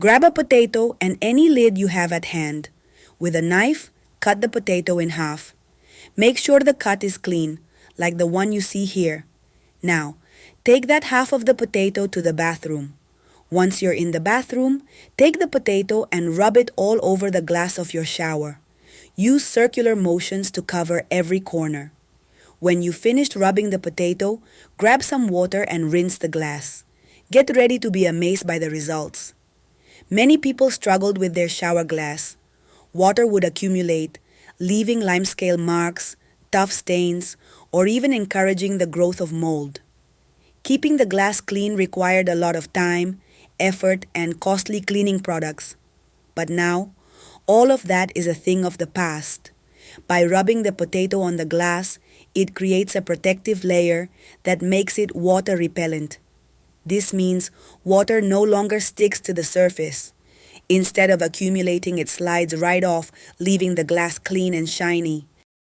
Grab a potato and any lid you have at hand. With a knife, cut the potato in half. Make sure the cut is clean, like the one you see here. Now, take that half of the potato to the bathroom. Once you're in the bathroom, take the potato and rub it all over the glass of your shower. Use circular motions to cover every corner. When you finished rubbing the potato, grab some water and rinse the glass. Get ready to be amazed by the results. Many people struggled with their shower glass. Water would accumulate, leaving limescale marks, tough stains, or even encouraging the growth of mold. Keeping the glass clean required a lot of time, effort, and costly cleaning products. But now, all of that is a thing of the past. By rubbing the potato on the glass, it creates a protective layer that makes it water repellent. This means water no longer sticks to the surface. Instead of accumulating, it slides right off, leaving the glass clean and shiny.